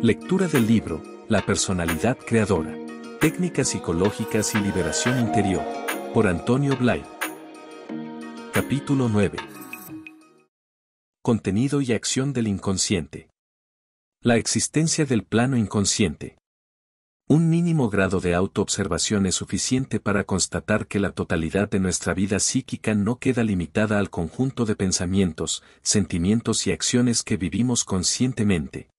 Lectura del libro, La personalidad creadora. Técnicas psicológicas y liberación interior. Por Antonio Blay. Capítulo 9. Contenido y acción del inconsciente. La existencia del plano inconsciente. Un mínimo grado de autoobservación es suficiente para constatar que la totalidad de nuestra vida psíquica no queda limitada al conjunto de pensamientos, sentimientos y acciones que vivimos conscientemente.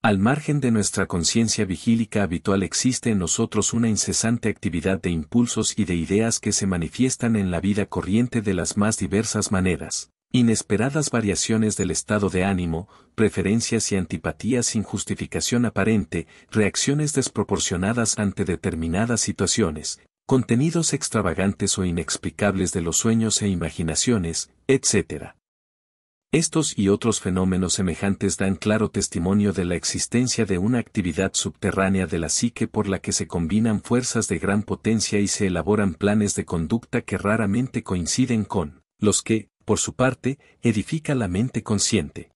Al margen de nuestra conciencia vigílica habitual existe en nosotros una incesante actividad de impulsos y de ideas que se manifiestan en la vida corriente de las más diversas maneras. Inesperadas variaciones del estado de ánimo, preferencias y antipatías sin justificación aparente, reacciones desproporcionadas ante determinadas situaciones, contenidos extravagantes o inexplicables de los sueños e imaginaciones, etc. Estos y otros fenómenos semejantes dan claro testimonio de la existencia de una actividad subterránea de la psique por la que se combinan fuerzas de gran potencia y se elaboran planes de conducta que raramente coinciden con los que, por su parte, edifica la mente consciente.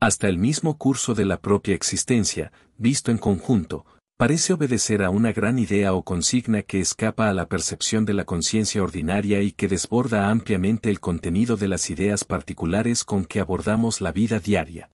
Hasta el mismo curso de la propia existencia, visto en conjunto, parece obedecer a una gran idea o consigna que escapa a la percepción de la conciencia ordinaria y que desborda ampliamente el contenido de las ideas particulares con que abordamos la vida diaria.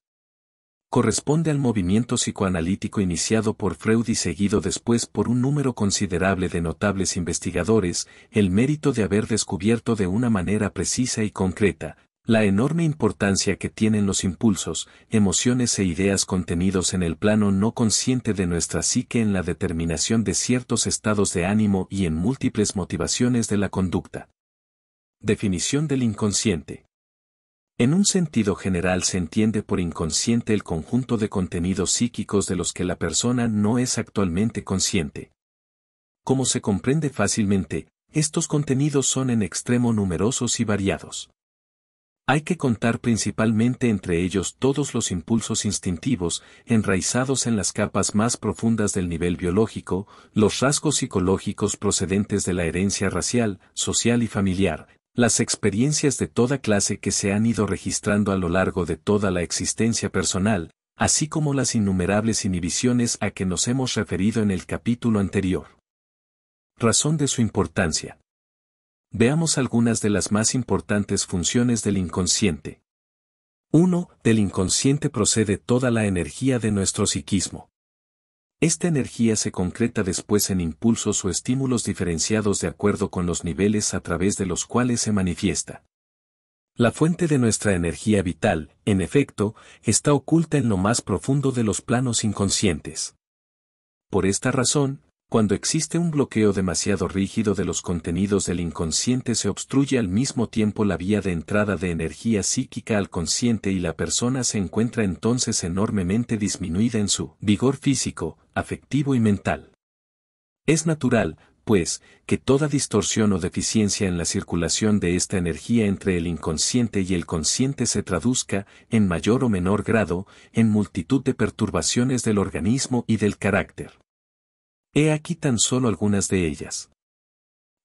Corresponde al movimiento psicoanalítico iniciado por Freud y seguido después por un número considerable de notables investigadores, el mérito de haber descubierto de una manera precisa y concreta, la enorme importancia que tienen los impulsos, emociones e ideas contenidos en el plano no consciente de nuestra psique en la determinación de ciertos estados de ánimo y en múltiples motivaciones de la conducta. Definición del inconsciente. En un sentido general se entiende por inconsciente el conjunto de contenidos psíquicos de los que la persona no es actualmente consciente. Como se comprende fácilmente, estos contenidos son en extremo numerosos y variados. Hay que contar principalmente entre ellos todos los impulsos instintivos, enraizados en las capas más profundas del nivel biológico, los rasgos psicológicos procedentes de la herencia racial, social y familiar, las experiencias de toda clase que se han ido registrando a lo largo de toda la existencia personal, así como las innumerables inhibiciones a que nos hemos referido en el capítulo anterior. Razón de su importancia. Veamos algunas de las más importantes funciones del inconsciente. 1. Del inconsciente procede toda la energía de nuestro psiquismo. Esta energía se concreta después en impulsos o estímulos diferenciados de acuerdo con los niveles a través de los cuales se manifiesta. La fuente de nuestra energía vital, en efecto, está oculta en lo más profundo de los planos inconscientes. Por esta razón, cuando existe un bloqueo demasiado rígido de los contenidos del inconsciente se obstruye al mismo tiempo la vía de entrada de energía psíquica al consciente y la persona se encuentra entonces enormemente disminuida en su vigor físico, afectivo y mental. Es natural, pues, que toda distorsión o deficiencia en la circulación de esta energía entre el inconsciente y el consciente se traduzca, en mayor o menor grado, en multitud de perturbaciones del organismo y del carácter. He aquí tan solo algunas de ellas.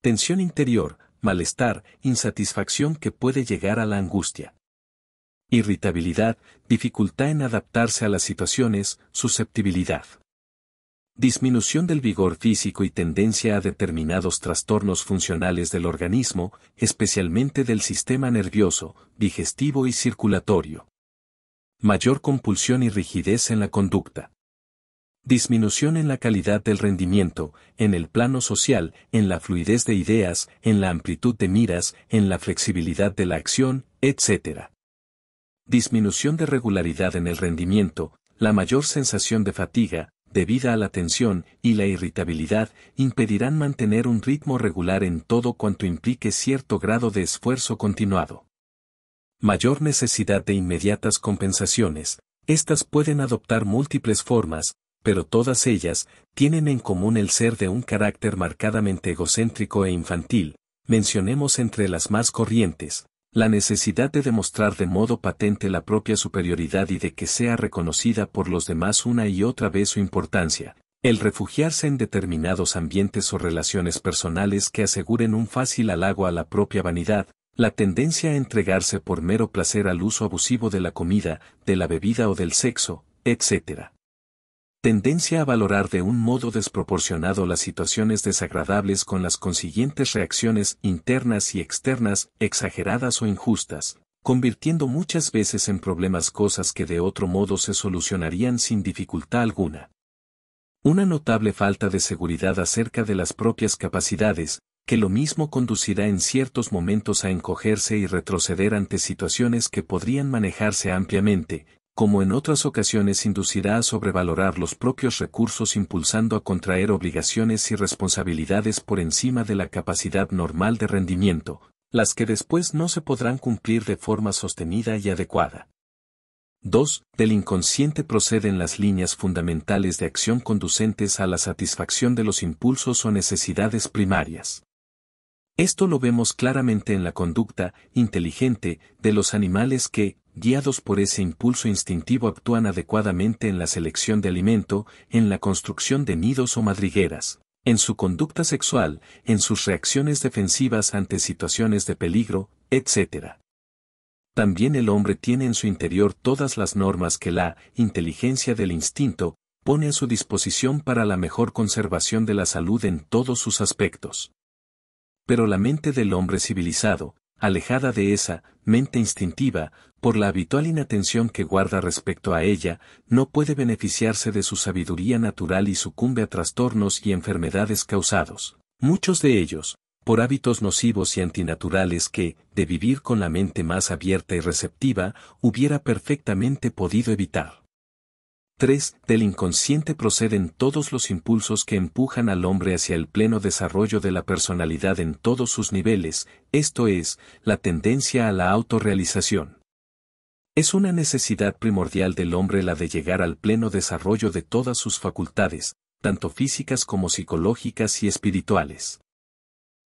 Tensión interior, malestar, insatisfacción que puede llegar a la angustia. Irritabilidad, dificultad en adaptarse a las situaciones, susceptibilidad. Disminución del vigor físico y tendencia a determinados trastornos funcionales del organismo, especialmente del sistema nervioso, digestivo y circulatorio. Mayor compulsión y rigidez en la conducta. Disminución en la calidad del rendimiento, en el plano social, en la fluidez de ideas, en la amplitud de miras, en la flexibilidad de la acción, etc. Disminución de regularidad en el rendimiento, la mayor sensación de fatiga, debida a la tensión, y la irritabilidad, impedirán mantener un ritmo regular en todo cuanto implique cierto grado de esfuerzo continuado. Mayor necesidad de inmediatas compensaciones, estas pueden adoptar múltiples formas, pero todas ellas tienen en común el ser de un carácter marcadamente egocéntrico e infantil. Mencionemos entre las más corrientes, la necesidad de demostrar de modo patente la propia superioridad y de que sea reconocida por los demás una y otra vez su importancia, el refugiarse en determinados ambientes o relaciones personales que aseguren un fácil halago a la propia vanidad, la tendencia a entregarse por mero placer al uso abusivo de la comida, de la bebida o del sexo, etc. Tendencia a valorar de un modo desproporcionado las situaciones desagradables con las consiguientes reacciones internas y externas exageradas o injustas, convirtiendo muchas veces en problemas cosas que de otro modo se solucionarían sin dificultad alguna. Una notable falta de seguridad acerca de las propias capacidades, que lo mismo conducirá en ciertos momentos a encogerse y retroceder ante situaciones que podrían manejarse ampliamente, como en otras ocasiones inducirá a sobrevalorar los propios recursos impulsando a contraer obligaciones y responsabilidades por encima de la capacidad normal de rendimiento, las que después no se podrán cumplir de forma sostenida y adecuada. 2. Del inconsciente proceden las líneas fundamentales de acción conducentes a la satisfacción de los impulsos o necesidades primarias. Esto lo vemos claramente en la conducta inteligente de los animales que, guiados por ese impulso instintivo, actúan adecuadamente en la selección de alimento, en la construcción de nidos o madrigueras, en su conducta sexual, en sus reacciones defensivas ante situaciones de peligro, etc. También el hombre tiene en su interior todas las normas que la inteligencia del instinto pone a su disposición para la mejor conservación de la salud en todos sus aspectos. Pero la mente del hombre civilizado, alejada de esa mente instintiva, por la habitual inatención que guarda respecto a ella, no puede beneficiarse de su sabiduría natural y sucumbe a trastornos y enfermedades causados, muchos de ellos, por hábitos nocivos y antinaturales que, de vivir con la mente más abierta y receptiva, hubiera perfectamente podido evitar. 3. Del inconsciente proceden todos los impulsos que empujan al hombre hacia el pleno desarrollo de la personalidad en todos sus niveles, esto es, la tendencia a la autorrealización. Es una necesidad primordial del hombre la de llegar al pleno desarrollo de todas sus facultades, tanto físicas como psicológicas y espirituales.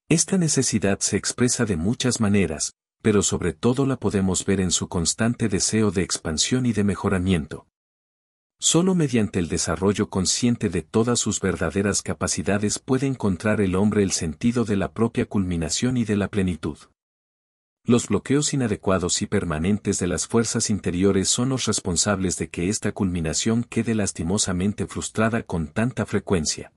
Esta necesidad se expresa de muchas maneras, pero sobre todo la podemos ver en su constante deseo de expansión y de mejoramiento. Solo mediante el desarrollo consciente de todas sus verdaderas capacidades puede encontrar el hombre el sentido de la propia culminación y de la plenitud. Los bloqueos inadecuados y permanentes de las fuerzas interiores son los responsables de que esta culminación quede lastimosamente frustrada con tanta frecuencia.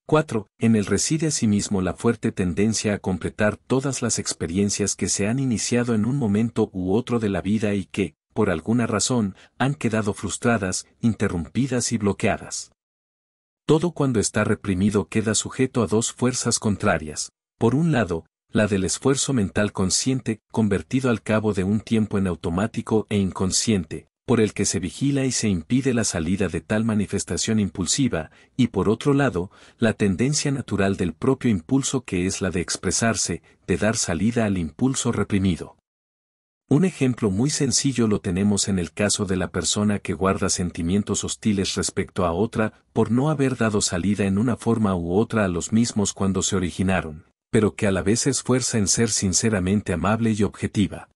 4. En él reside asimismo la fuerte tendencia a completar todas las experiencias que se han iniciado en un momento u otro de la vida y que, por alguna razón, han quedado frustradas, interrumpidas y bloqueadas. Todo cuando está reprimido queda sujeto a dos fuerzas contrarias. Por un lado, la del esfuerzo mental consciente, convertido al cabo de un tiempo en automático e inconsciente, por el que se vigila y se impide la salida de tal manifestación impulsiva, y por otro lado, la tendencia natural del propio impulso que es la de expresarse, de dar salida al impulso reprimido. Un ejemplo muy sencillo lo tenemos en el caso de la persona que guarda sentimientos hostiles respecto a otra por no haber dado salida en una forma u otra a los mismos cuando se originaron, pero que a la vez se esfuerza en ser sinceramente amable y objetiva.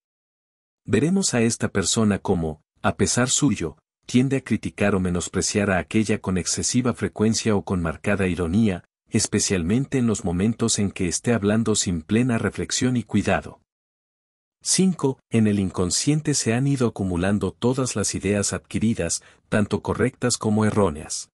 Veremos a esta persona como, a pesar suyo, tiende a criticar o menospreciar a aquella con excesiva frecuencia o con marcada ironía, especialmente en los momentos en que esté hablando sin plena reflexión y cuidado. 5. En el inconsciente se han ido acumulando todas las ideas adquiridas, tanto correctas como erróneas.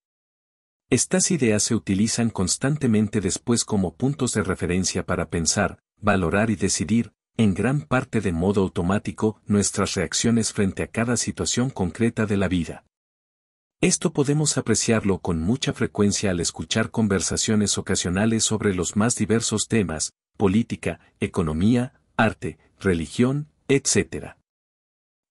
Estas ideas se utilizan constantemente después como puntos de referencia para pensar, valorar y decidir, en gran parte de modo automático, nuestras reacciones frente a cada situación concreta de la vida. Esto podemos apreciarlo con mucha frecuencia al escuchar conversaciones ocasionales sobre los más diversos temas, política, economía, arte, religión, etc.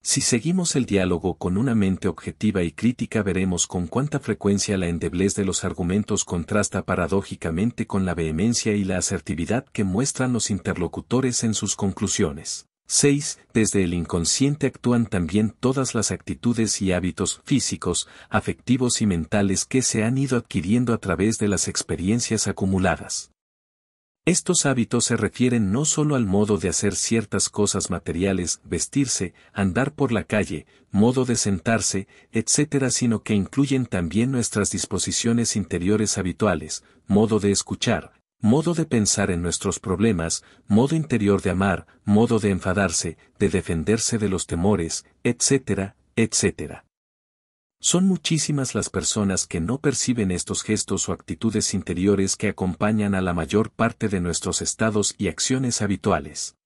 Si seguimos el diálogo con una mente objetiva y crítica veremos con cuánta frecuencia la endeblez de los argumentos contrasta paradójicamente con la vehemencia y la asertividad que muestran los interlocutores en sus conclusiones. 6. Desde el inconsciente actúan también todas las actitudes y hábitos físicos, afectivos y mentales que se han ido adquiriendo a través de las experiencias acumuladas. Estos hábitos se refieren no solo al modo de hacer ciertas cosas materiales, vestirse, andar por la calle, modo de sentarse, etc., sino que incluyen también nuestras disposiciones interiores habituales, modo de escuchar, modo de pensar en nuestros problemas, modo interior de amar, modo de enfadarse, de defenderse de los temores, etc., etc. Son muchísimas las personas que no perciben estos gestos o actitudes interiores que acompañan a la mayor parte de nuestros estados y acciones habituales.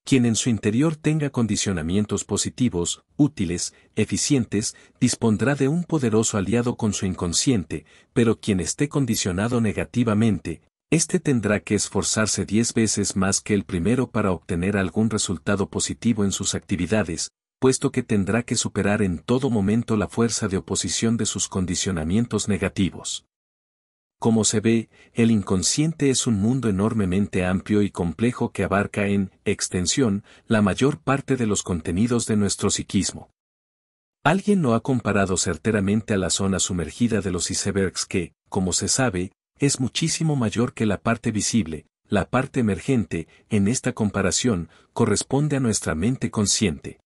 Quien en su interior tenga condicionamientos positivos, útiles, eficientes, dispondrá de un poderoso aliado con su inconsciente, pero quien esté condicionado negativamente, éste tendrá que esforzarse 10 veces más que el primero para obtener algún resultado positivo en sus actividades, puesto que tendrá que superar en todo momento la fuerza de oposición de sus condicionamientos negativos. Como se ve, el inconsciente es un mundo enormemente amplio y complejo que abarca en extensión la mayor parte de los contenidos de nuestro psiquismo. Alguien lo ha comparado certeramente a la zona sumergida de los icebergs que, como se sabe, es muchísimo mayor que la parte visible. La parte emergente, en esta comparación, corresponde a nuestra mente consciente.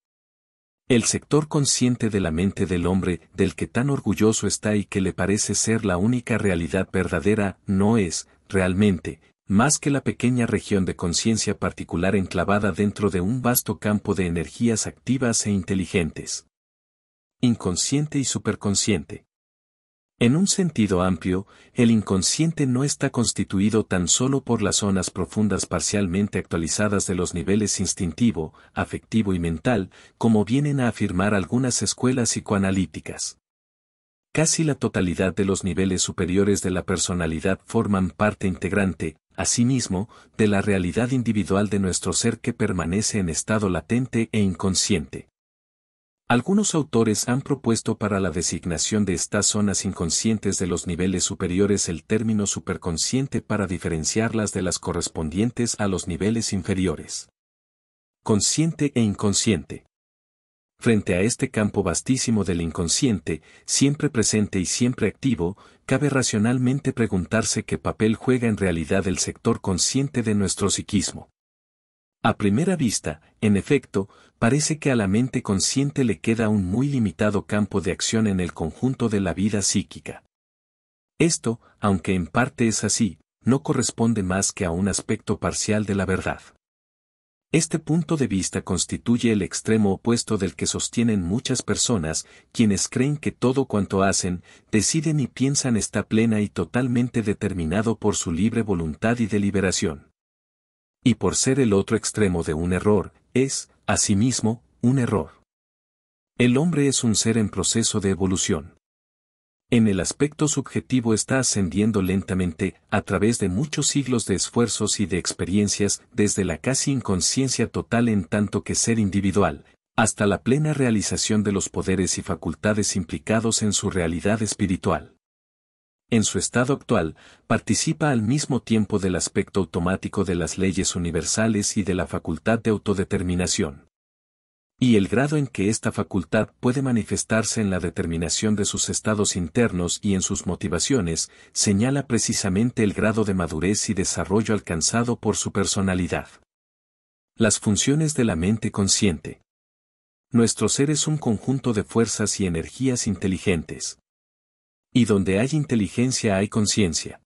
El sector consciente de la mente del hombre, del que tan orgulloso está y que le parece ser la única realidad verdadera, no es, realmente, más que la pequeña región de conciencia particular enclavada dentro de un vasto campo de energías activas e inteligentes. Inconsciente y superconsciente. En un sentido amplio, el inconsciente no está constituido tan solo por las zonas profundas parcialmente actualizadas de los niveles instintivo, afectivo y mental, como vienen a afirmar algunas escuelas psicoanalíticas. Casi la totalidad de los niveles superiores de la personalidad forman parte integrante, asimismo, de la realidad individual de nuestro ser que permanece en estado latente e inconsciente. Algunos autores han propuesto para la designación de estas zonas inconscientes de los niveles superiores el término superconsciente para diferenciarlas de las correspondientes a los niveles inferiores. Consciente e inconsciente. Frente a este campo vastísimo del inconsciente, siempre presente y siempre activo, cabe racionalmente preguntarse qué papel juega en realidad el sector consciente de nuestro psiquismo. A primera vista, en efecto, parece que a la mente consciente le queda un muy limitado campo de acción en el conjunto de la vida psíquica. Esto, aunque en parte es así, no corresponde más que a un aspecto parcial de la verdad. Este punto de vista constituye el extremo opuesto del que sostienen muchas personas, quienes creen que todo cuanto hacen, deciden y piensan está plena y totalmente determinado por su libre voluntad y deliberación. Y por ser el otro extremo de un error, es, asimismo, un error. El hombre es un ser en proceso de evolución. En el aspecto subjetivo está ascendiendo lentamente, a través de muchos siglos de esfuerzos y de experiencias, desde la casi inconsciencia total en tanto que ser individual, hasta la plena realización de los poderes y facultades implicados en su realidad espiritual. En su estado actual, participa al mismo tiempo del aspecto automático de las leyes universales y de la facultad de autodeterminación. Y el grado en que esta facultad puede manifestarse en la determinación de sus estados internos y en sus motivaciones, señala precisamente el grado de madurez y desarrollo alcanzado por su personalidad. Las funciones de la mente consciente. Nuestro ser es un conjunto de fuerzas y energías inteligentes. Y donde hay inteligencia hay conciencia.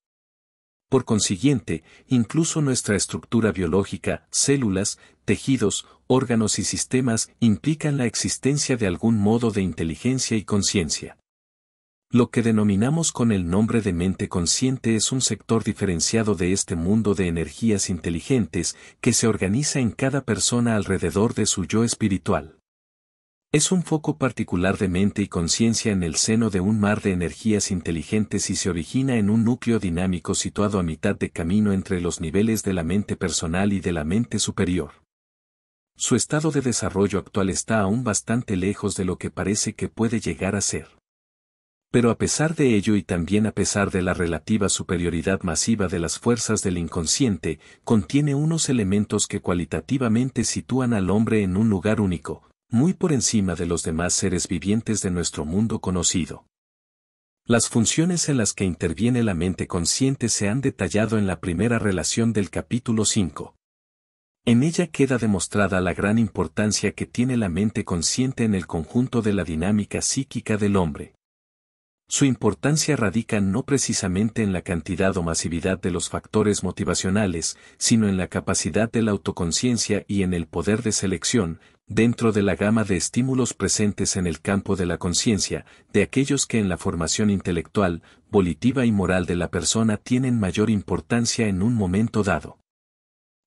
Por consiguiente, incluso nuestra estructura biológica, células, tejidos, órganos y sistemas implican la existencia de algún modo de inteligencia y conciencia. Lo que denominamos con el nombre de mente consciente es un sector diferenciado de este mundo de energías inteligentes que se organiza en cada persona alrededor de su yo espiritual. Es un foco particular de mente y conciencia en el seno de un mar de energías inteligentes y se origina en un núcleo dinámico situado a mitad de camino entre los niveles de la mente personal y de la mente superior. Su estado de desarrollo actual está aún bastante lejos de lo que parece que puede llegar a ser. Pero a pesar de ello y también a pesar de la relativa superioridad masiva de las fuerzas del inconsciente, contiene unos elementos que cualitativamente sitúan al hombre en un lugar único, muy por encima de los demás seres vivientes de nuestro mundo conocido. Las funciones en las que interviene la mente consciente se han detallado en la primera relación del capítulo 5. En ella queda demostrada la gran importancia que tiene la mente consciente en el conjunto de la dinámica psíquica del hombre. Su importancia radica no precisamente en la cantidad o masividad de los factores motivacionales, sino en la capacidad de la autoconciencia y en el poder de selección, dentro de la gama de estímulos presentes en el campo de la conciencia, de aquellos que en la formación intelectual, volitiva y moral de la persona tienen mayor importancia en un momento dado.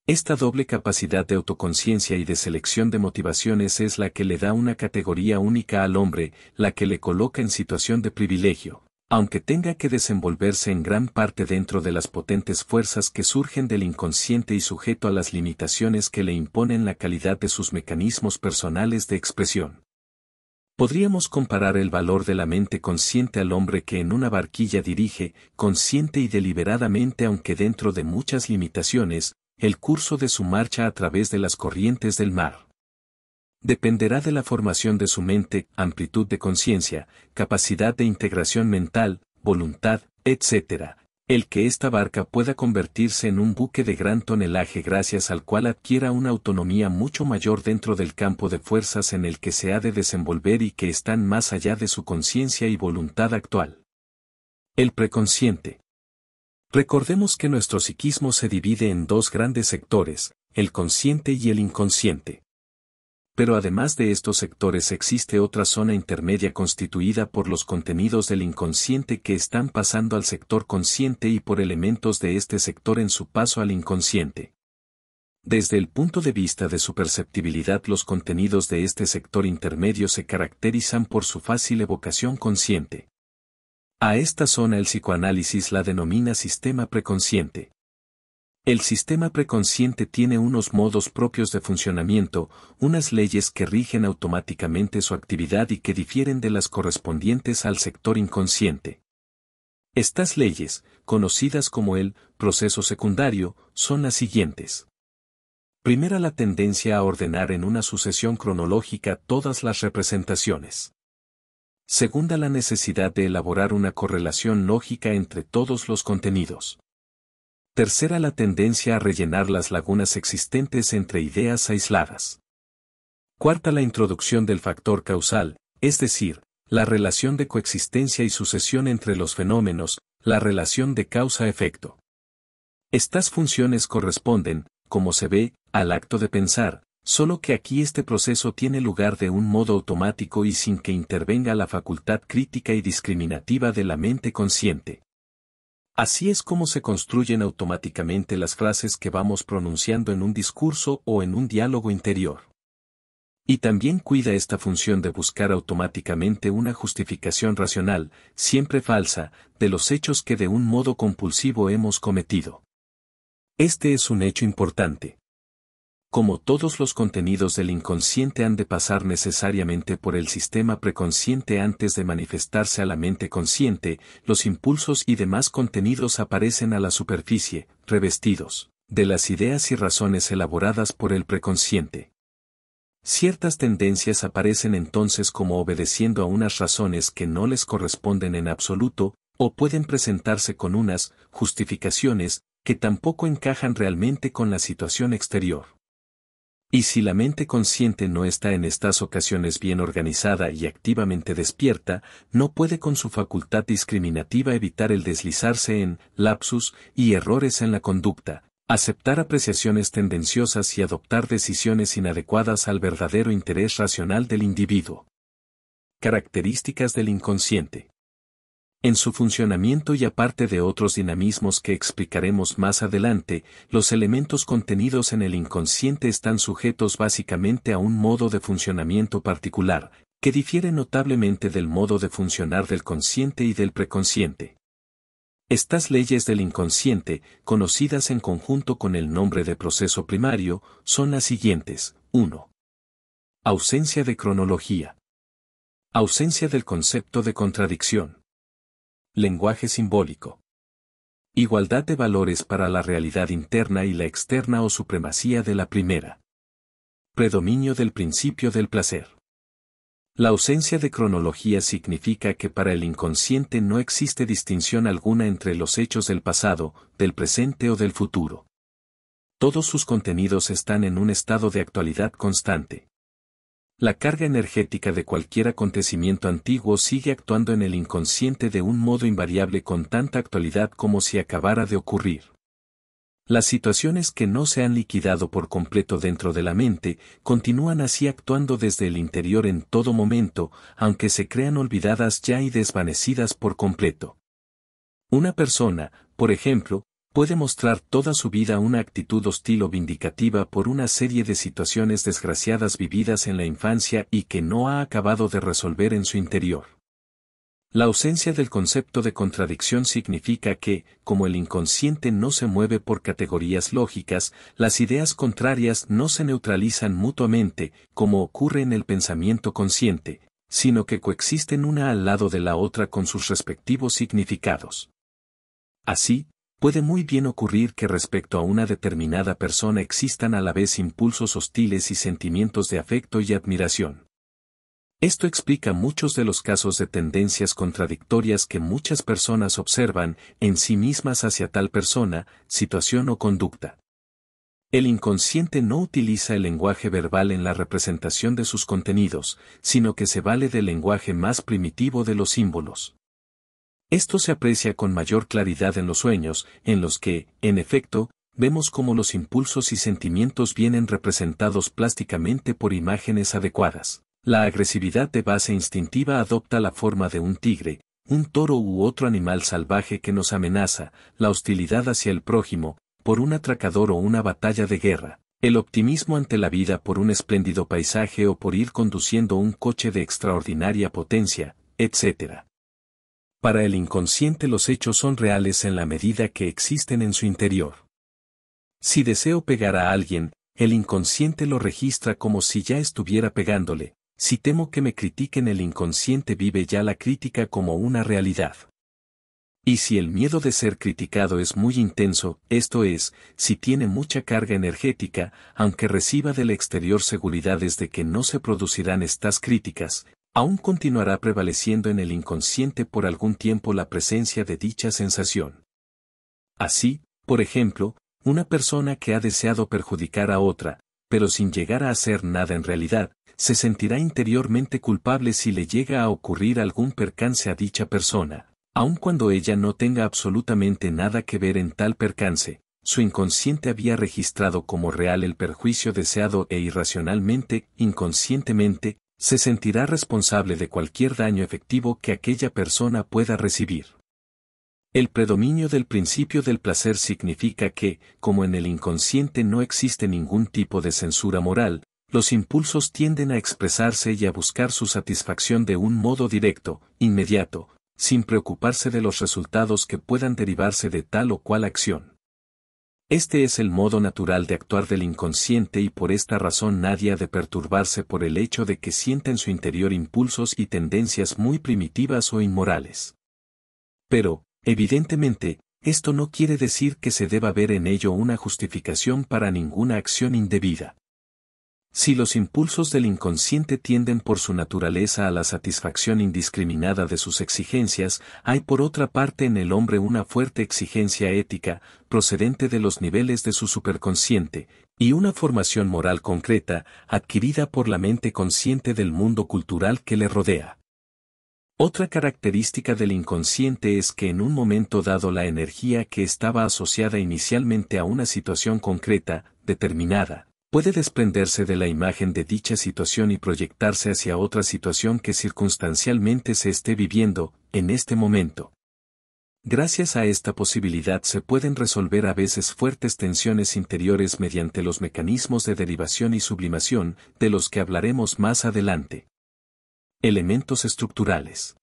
Esta doble capacidad de autoconciencia y de selección de motivaciones es la que le da una categoría única al hombre, la que le coloca en situación de privilegio, aunque tenga que desenvolverse en gran parte dentro de las potentes fuerzas que surgen del inconsciente y sujeto a las limitaciones que le imponen la calidad de sus mecanismos personales de expresión. Podríamos comparar el valor de la mente consciente al hombre que en una barquilla dirige, consciente y deliberadamente aunque dentro de muchas limitaciones, el curso de su marcha a través de las corrientes del mar. Dependerá de la formación de su mente, amplitud de conciencia, capacidad de integración mental, voluntad, etc., el que esta barca pueda convertirse en un buque de gran tonelaje gracias al cual adquiera una autonomía mucho mayor dentro del campo de fuerzas en el que se ha de desenvolver y que están más allá de su conciencia y voluntad actual. El preconsciente. Recordemos que nuestro psiquismo se divide en dos grandes sectores, el consciente y el inconsciente. Pero además de estos sectores existe otra zona intermedia constituida por los contenidos del inconsciente que están pasando al sector consciente y por elementos de este sector en su paso al inconsciente. Desde el punto de vista de su perceptibilidad, los contenidos de este sector intermedio se caracterizan por su fácil evocación consciente. A esta zona el psicoanálisis la denomina sistema preconsciente. El sistema preconsciente tiene unos modos propios de funcionamiento, unas leyes que rigen automáticamente su actividad y que difieren de las correspondientes al sector inconsciente. Estas leyes, conocidas como el proceso secundario, son las siguientes. Primera, la tendencia a ordenar en una sucesión cronológica todas las representaciones. Segunda, la necesidad de elaborar una correlación lógica entre todos los contenidos. Tercera, la tendencia a rellenar las lagunas existentes entre ideas aisladas. Cuarta, la introducción del factor causal, es decir, la relación de coexistencia y sucesión entre los fenómenos, la relación de causa-efecto. Estas funciones corresponden, como se ve, al acto de pensar, solo que aquí este proceso tiene lugar de un modo automático y sin que intervenga la facultad crítica y discriminativa de la mente consciente. Así es como se construyen automáticamente las frases que vamos pronunciando en un discurso o en un diálogo interior. Y también cuida esta función de buscar automáticamente una justificación racional, siempre falsa, de los hechos que de un modo compulsivo hemos cometido. Este es un hecho importante. Como todos los contenidos del inconsciente han de pasar necesariamente por el sistema preconsciente antes de manifestarse a la mente consciente, los impulsos y demás contenidos aparecen a la superficie, revestidos de las ideas y razones elaboradas por el preconsciente. Ciertas tendencias aparecen entonces como obedeciendo a unas razones que no les corresponden en absoluto, o pueden presentarse con unas justificaciones que tampoco encajan realmente con la situación exterior. Y si la mente consciente no está en estas ocasiones bien organizada y activamente despierta, no puede con su facultad discriminativa evitar el deslizarse en lapsus y errores en la conducta, aceptar apreciaciones tendenciosas y adoptar decisiones inadecuadas al verdadero interés racional del individuo. Características del inconsciente. En su funcionamiento y aparte de otros dinamismos que explicaremos más adelante, los elementos contenidos en el inconsciente están sujetos básicamente a un modo de funcionamiento particular, que difiere notablemente del modo de funcionar del consciente y del preconsciente. Estas leyes del inconsciente, conocidas en conjunto con el nombre de proceso primario, son las siguientes. 1. Ausencia de cronología. Ausencia del concepto de contradicción. Lenguaje simbólico. Igualdad de valores para la realidad interna y la externa o supremacía de la primera. Predominio del principio del placer. La ausencia de cronología significa que para el inconsciente no existe distinción alguna entre los hechos del pasado, del presente o del futuro. Todos sus contenidos están en un estado de actualidad constante. La carga energética de cualquier acontecimiento antiguo sigue actuando en el inconsciente de un modo invariable con tanta actualidad como si acabara de ocurrir. Las situaciones que no se han liquidado por completo dentro de la mente, continúan así actuando desde el interior en todo momento, aunque se crean olvidadas ya y desvanecidas por completo. Una persona, por ejemplo, puede mostrar toda su vida una actitud hostil o vindicativa por una serie de situaciones desgraciadas vividas en la infancia y que no ha acabado de resolver en su interior. La ausencia del concepto de contradicción significa que, como el inconsciente no se mueve por categorías lógicas, las ideas contrarias no se neutralizan mutuamente, como ocurre en el pensamiento consciente, sino que coexisten una al lado de la otra con sus respectivos significados. Así, puede muy bien ocurrir que respecto a una determinada persona existan a la vez impulsos hostiles y sentimientos de afecto y admiración. Esto explica muchos de los casos de tendencias contradictorias que muchas personas observan en sí mismas hacia tal persona, situación o conducta. El inconsciente no utiliza el lenguaje verbal en la representación de sus contenidos, sino que se vale del lenguaje más primitivo de los símbolos. Esto se aprecia con mayor claridad en los sueños, en los que, en efecto, vemos cómo los impulsos y sentimientos vienen representados plásticamente por imágenes adecuadas. La agresividad de base instintiva adopta la forma de un tigre, un toro u otro animal salvaje que nos amenaza, la hostilidad hacia el prójimo, por un atracador o una batalla de guerra, el optimismo ante la vida por un espléndido paisaje o por ir conduciendo un coche de extraordinaria potencia, etc. Para el inconsciente los hechos son reales en la medida que existen en su interior. Si deseo pegar a alguien, el inconsciente lo registra como si ya estuviera pegándole. Si temo que me critiquen, el inconsciente vive ya la crítica como una realidad. Y si el miedo de ser criticado es muy intenso, esto es, si tiene mucha carga energética, aunque reciba del exterior seguridades de que no se producirán estas críticas, aún continuará prevaleciendo en el inconsciente por algún tiempo la presencia de dicha sensación. Así, por ejemplo, una persona que ha deseado perjudicar a otra, pero sin llegar a hacer nada en realidad, se sentirá interiormente culpable si le llega a ocurrir algún percance a dicha persona, aun cuando ella no tenga absolutamente nada que ver en tal percance. Su inconsciente había registrado como real el perjuicio deseado e irracionalmente, inconscientemente, se sentirá responsable de cualquier daño efectivo que aquella persona pueda recibir. El predominio del principio del placer significa que, como en el inconsciente no existe ningún tipo de censura moral, los impulsos tienden a expresarse y a buscar su satisfacción de un modo directo, inmediato, sin preocuparse de los resultados que puedan derivarse de tal o cual acción. Este es el modo natural de actuar del inconsciente y por esta razón nadie ha de perturbarse por el hecho de que sienta en su interior impulsos y tendencias muy primitivas o inmorales. Pero, evidentemente, esto no quiere decir que se deba ver en ello una justificación para ninguna acción indebida. Si los impulsos del inconsciente tienden por su naturaleza a la satisfacción indiscriminada de sus exigencias, hay por otra parte en el hombre una fuerte exigencia ética, procedente de los niveles de su superconsciente, y una formación moral concreta, adquirida por la mente consciente del mundo cultural que le rodea. Otra característica del inconsciente es que en un momento dado la energía que estaba asociada inicialmente a una situación concreta, determinada, puede desprenderse de la imagen de dicha situación y proyectarse hacia otra situación que circunstancialmente se esté viviendo, en este momento. Gracias a esta posibilidad se pueden resolver a veces fuertes tensiones interiores mediante los mecanismos de derivación y sublimación, de los que hablaremos más adelante. Elementos estructurales.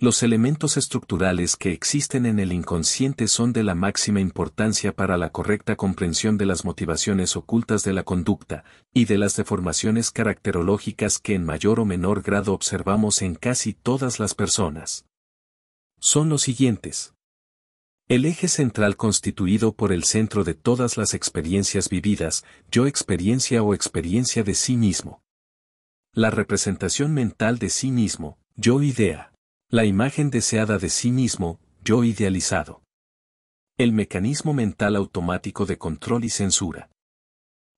Los elementos estructurales que existen en el inconsciente son de la máxima importancia para la correcta comprensión de las motivaciones ocultas de la conducta, y de las deformaciones caracterológicas que en mayor o menor grado observamos en casi todas las personas. Son los siguientes. El eje central constituido por el centro de todas las experiencias vividas, yo experiencia o experiencia de sí mismo. La representación mental de sí mismo, yo idea. La imagen deseada de sí mismo, yo idealizado. El mecanismo mental automático de control y censura.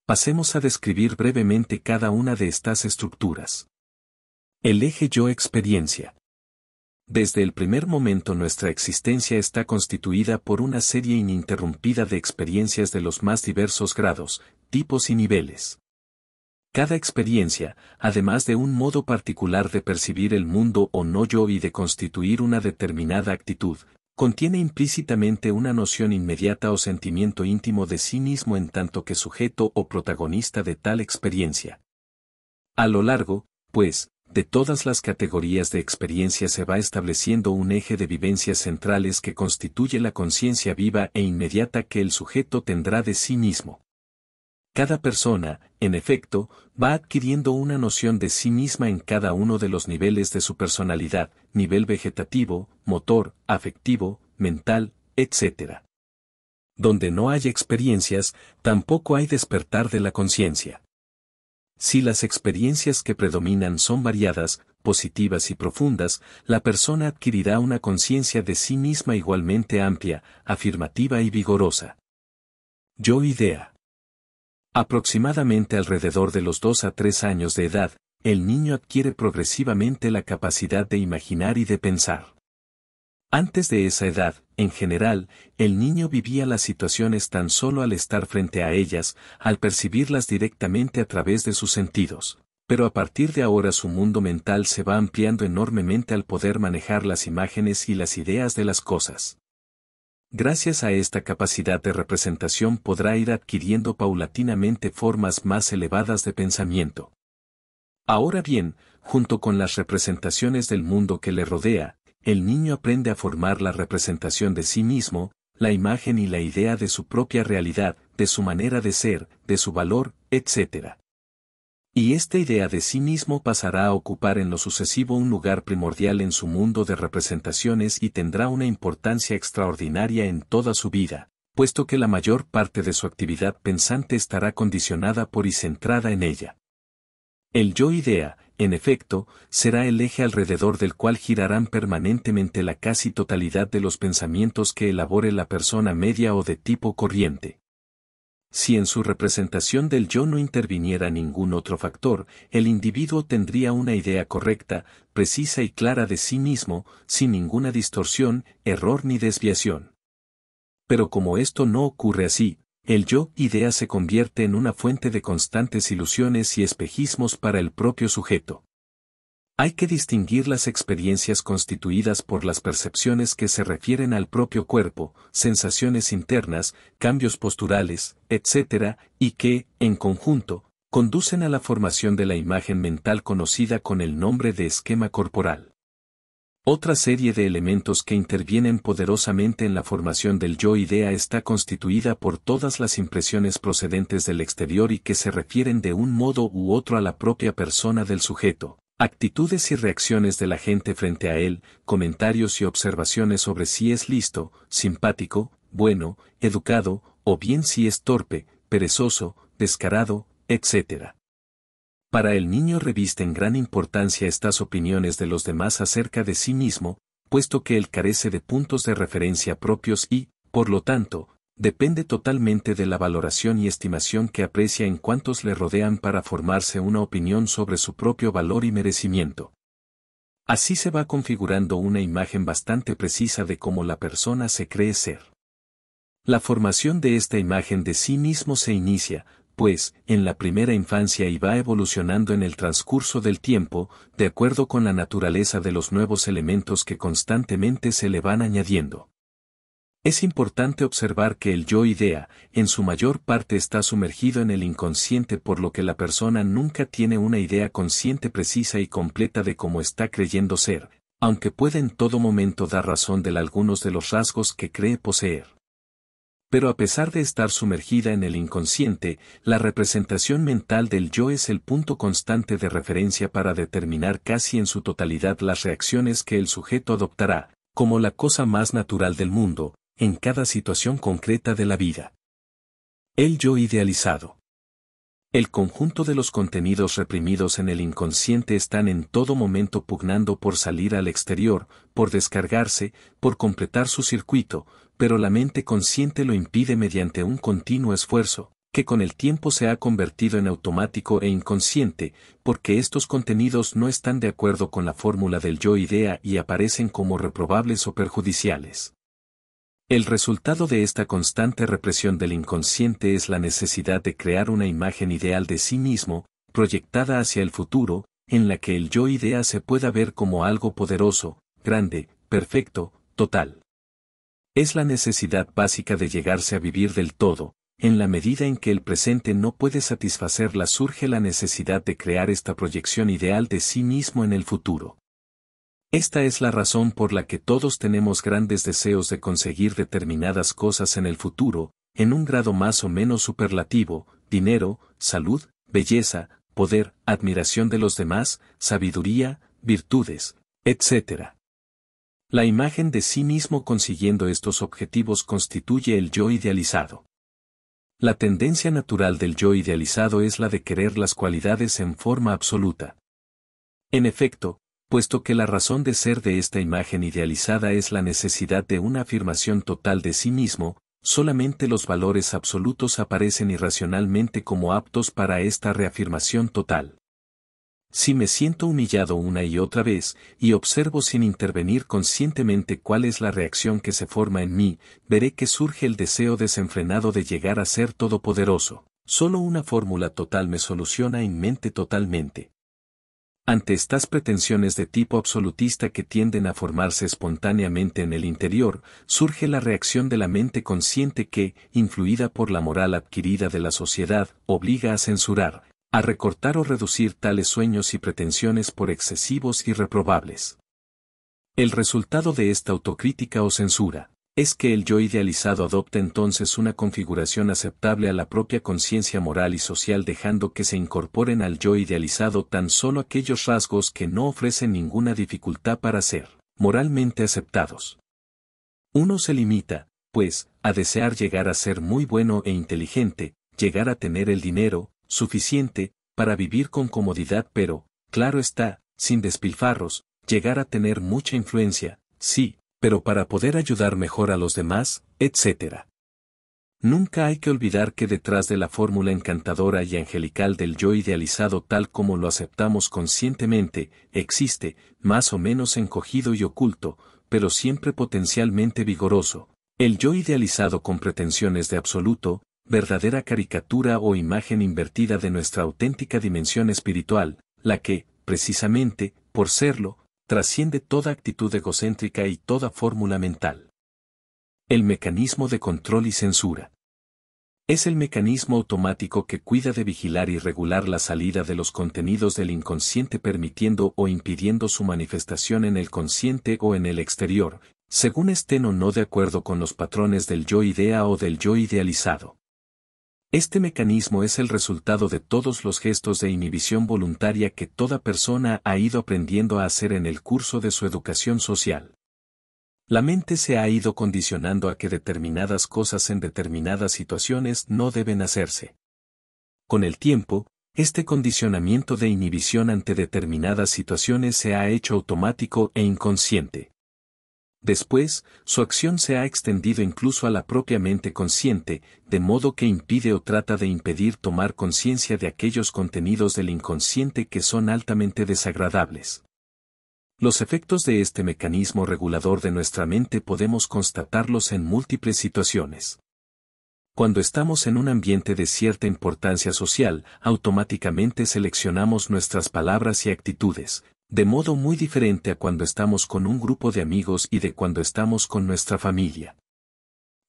Pasemos a describir brevemente cada una de estas estructuras. El eje yo experiencia. Desde el primer momento nuestra existencia está constituida por una serie ininterrumpida de experiencias de los más diversos grados, tipos y niveles. Cada experiencia, además de un modo particular de percibir el mundo o no yo y de constituir una determinada actitud, contiene implícitamente una noción inmediata o sentimiento íntimo de sí mismo en tanto que sujeto o protagonista de tal experiencia. A lo largo, pues, de todas las categorías de experiencia se va estableciendo un eje de vivencias centrales que constituye la conciencia viva e inmediata que el sujeto tendrá de sí mismo. Cada persona, en efecto, va adquiriendo una noción de sí misma en cada uno de los niveles de su personalidad, nivel vegetativo, motor, afectivo, mental, etc. Donde no hay experiencias, tampoco hay despertar de la conciencia. Si las experiencias que predominan son variadas, positivas y profundas, la persona adquirirá una conciencia de sí misma igualmente amplia, afirmativa y vigorosa. Yo idea. Aproximadamente alrededor de los 2 a 3 años de edad, el niño adquiere progresivamente la capacidad de imaginar y de pensar. Antes de esa edad, en general, el niño vivía las situaciones tan solo al estar frente a ellas, al percibirlas directamente a través de sus sentidos. Pero a partir de ahora su mundo mental se va ampliando enormemente al poder manejar las imágenes y las ideas de las cosas. Gracias a esta capacidad de representación podrá ir adquiriendo paulatinamente formas más elevadas de pensamiento. Ahora bien, junto con las representaciones del mundo que le rodea, el niño aprende a formar la representación de sí mismo, la imagen y la idea de su propia realidad, de su manera de ser, de su valor, etc. Y esta idea de sí mismo pasará a ocupar en lo sucesivo un lugar primordial en su mundo de representaciones y tendrá una importancia extraordinaria en toda su vida, puesto que la mayor parte de su actividad pensante estará condicionada por y centrada en ella. El yo idea, en efecto, será el eje alrededor del cual girarán permanentemente la casi totalidad de los pensamientos que elabore la persona media o de tipo corriente. Si en su representación del yo no interviniera ningún otro factor, el individuo tendría una idea correcta, precisa y clara de sí mismo, sin ninguna distorsión, error ni desviación. Pero como esto no ocurre así, el yo idea se convierte en una fuente de constantes ilusiones y espejismos para el propio sujeto. Hay que distinguir las experiencias constituidas por las percepciones que se refieren al propio cuerpo, sensaciones internas, cambios posturales, etc., y que, en conjunto, conducen a la formación de la imagen mental conocida con el nombre de esquema corporal. Otra serie de elementos que intervienen poderosamente en la formación del yo idea está constituida por todas las impresiones procedentes del exterior y que se refieren de un modo u otro a la propia persona del sujeto. Actitudes y reacciones de la gente frente a él, comentarios y observaciones sobre si es listo, simpático, bueno, educado, o bien si es torpe, perezoso, descarado, etc. Para el niño revisten gran importancia estas opiniones de los demás acerca de sí mismo, puesto que él carece de puntos de referencia propios y, por lo tanto, depende totalmente de la valoración y estimación que aprecia en cuantos le rodean para formarse una opinión sobre su propio valor y merecimiento. Así se va configurando una imagen bastante precisa de cómo la persona se cree ser. La formación de esta imagen de sí mismo se inicia, pues, en la primera infancia y va evolucionando en el transcurso del tiempo, de acuerdo con la naturaleza de los nuevos elementos que constantemente se le van añadiendo. Es importante observar que el yo idea, en su mayor parte está sumergido en el inconsciente por lo que la persona nunca tiene una idea consciente precisa y completa de cómo está creyendo ser, aunque puede en todo momento dar razón de algunos de los rasgos que cree poseer. Pero a pesar de estar sumergida en el inconsciente, la representación mental del yo es el punto constante de referencia para determinar casi en su totalidad las reacciones que el sujeto adoptará, como la cosa más natural del mundo, en cada situación concreta de la vida. El yo idealizado. El conjunto de los contenidos reprimidos en el inconsciente están en todo momento pugnando por salir al exterior, por descargarse, por completar su circuito, pero la mente consciente lo impide mediante un continuo esfuerzo, que con el tiempo se ha convertido en automático e inconsciente, porque estos contenidos no están de acuerdo con la fórmula del yo-idea y aparecen como reprobables o perjudiciales. El resultado de esta constante represión del inconsciente es la necesidad de crear una imagen ideal de sí mismo, proyectada hacia el futuro, en la que el yo-idea se pueda ver como algo poderoso, grande, perfecto, total. Es la necesidad básica de llegarse a vivir del todo. En la medida en que el presente no puede satisfacerla, surge la necesidad de crear esta proyección ideal de sí mismo en el futuro. Esta es la razón por la que todos tenemos grandes deseos de conseguir determinadas cosas en el futuro, en un grado más o menos superlativo: dinero, salud, belleza, poder, admiración de los demás, sabiduría, virtudes, etc. La imagen de sí mismo consiguiendo estos objetivos constituye el yo idealizado. La tendencia natural del yo idealizado es la de querer las cualidades en forma absoluta. En efecto, puesto que la razón de ser de esta imagen idealizada es la necesidad de una afirmación total de sí mismo, solamente los valores absolutos aparecen irracionalmente como aptos para esta reafirmación total. Si me siento humillado una y otra vez, y observo sin intervenir conscientemente cuál es la reacción que se forma en mí, veré que surge el deseo desenfrenado de llegar a ser todopoderoso. Solo una fórmula total me soluciona en mente totalmente. Ante estas pretensiones de tipo absolutista que tienden a formarse espontáneamente en el interior, surge la reacción de la mente consciente que, influida por la moral adquirida de la sociedad, obliga a censurar, a recortar o reducir tales sueños y pretensiones por excesivos y reprobables. El resultado de esta autocrítica o censura es que el yo idealizado adopta entonces una configuración aceptable a la propia conciencia moral y social, dejando que se incorporen al yo idealizado tan solo aquellos rasgos que no ofrecen ninguna dificultad para ser moralmente aceptados. Uno se limita, pues, a desear llegar a ser muy bueno e inteligente, llegar a tener el dinero suficiente para vivir con comodidad, pero, claro está, sin despilfarros, llegar a tener mucha influencia, sí, pero para poder ayudar mejor a los demás, etc. Nunca hay que olvidar que detrás de la fórmula encantadora y angelical del yo idealizado tal como lo aceptamos conscientemente, existe, más o menos encogido y oculto, pero siempre potencialmente vigoroso, el yo idealizado con pretensiones de absoluto, verdadera caricatura o imagen invertida de nuestra auténtica dimensión espiritual, la que, precisamente, por serlo, trasciende toda actitud egocéntrica y toda fórmula mental. El mecanismo de control y censura. Es el mecanismo automático que cuida de vigilar y regular la salida de los contenidos del inconsciente, permitiendo o impidiendo su manifestación en el consciente o en el exterior, según estén o no de acuerdo con los patrones del yo idea o del yo idealizado. Este mecanismo es el resultado de todos los gestos de inhibición voluntaria que toda persona ha ido aprendiendo a hacer en el curso de su educación social. La mente se ha ido condicionando a que determinadas cosas en determinadas situaciones no deben hacerse. Con el tiempo, este condicionamiento de inhibición ante determinadas situaciones se ha hecho automático e inconsciente. Después, su acción se ha extendido incluso a la propia mente consciente, de modo que impide o trata de impedir tomar conciencia de aquellos contenidos del inconsciente que son altamente desagradables. Los efectos de este mecanismo regulador de nuestra mente podemos constatarlos en múltiples situaciones. Cuando estamos en un ambiente de cierta importancia social, automáticamente seleccionamos nuestras palabras y actitudes, de modo muy diferente a cuando estamos con un grupo de amigos y de cuando estamos con nuestra familia.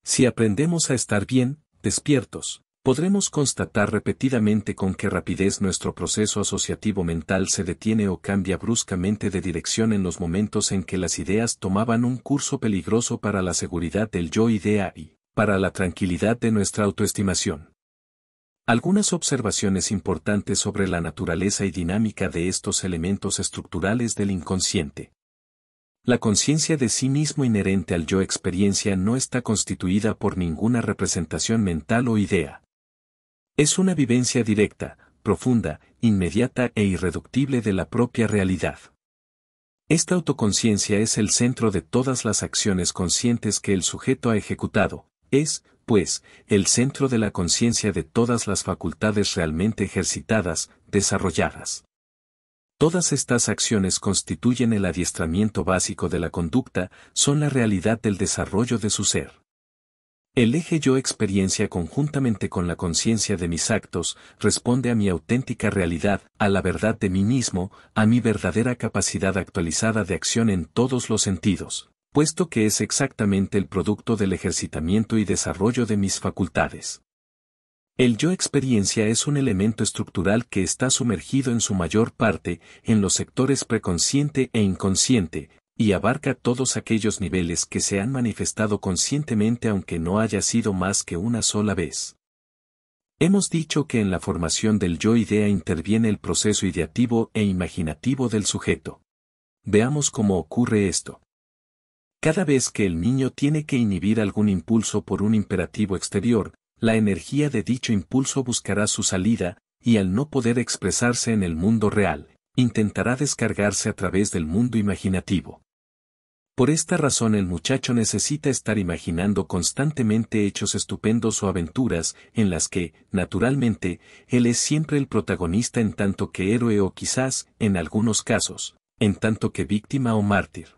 Si aprendemos a estar bien, despiertos, podremos constatar repetidamente con qué rapidez nuestro proceso asociativo mental se detiene o cambia bruscamente de dirección en los momentos en que las ideas tomaban un curso peligroso para la seguridad del yo idea y para la tranquilidad de nuestra autoestimación. Algunas observaciones importantes sobre la naturaleza y dinámica de estos elementos estructurales del inconsciente. La conciencia de sí mismo inherente al yo experiencia no está constituida por ninguna representación mental o idea. Es una vivencia directa, profunda, inmediata e irreductible de la propia realidad. Esta autoconciencia es el centro de todas las acciones conscientes que el sujeto ha ejecutado, es, pues, el centro de la conciencia de todas las facultades realmente ejercitadas, desarrolladas. Todas estas acciones constituyen el adiestramiento básico de la conducta, son la realidad del desarrollo de su ser. El eje yo experiencia conjuntamente con la conciencia de mis actos, responde a mi auténtica realidad, a la verdad de mí mismo, a mi verdadera capacidad actualizada de acción en todos los sentidos, puesto que es exactamente el producto del ejercitamiento y desarrollo de mis facultades. El yo experiencia es un elemento estructural que está sumergido en su mayor parte en los sectores preconsciente e inconsciente, y abarca todos aquellos niveles que se han manifestado conscientemente aunque no haya sido más que una sola vez. Hemos dicho que en la formación del yo-idea interviene el proceso ideativo e imaginativo del sujeto. Veamos cómo ocurre esto. Cada vez que el niño tiene que inhibir algún impulso por un imperativo exterior, la energía de dicho impulso buscará su salida, y al no poder expresarse en el mundo real, intentará descargarse a través del mundo imaginativo. Por esta razón el muchacho necesita estar imaginando constantemente hechos estupendos o aventuras, en las que, naturalmente, él es siempre el protagonista en tanto que héroe o quizás, en algunos casos, en tanto que víctima o mártir.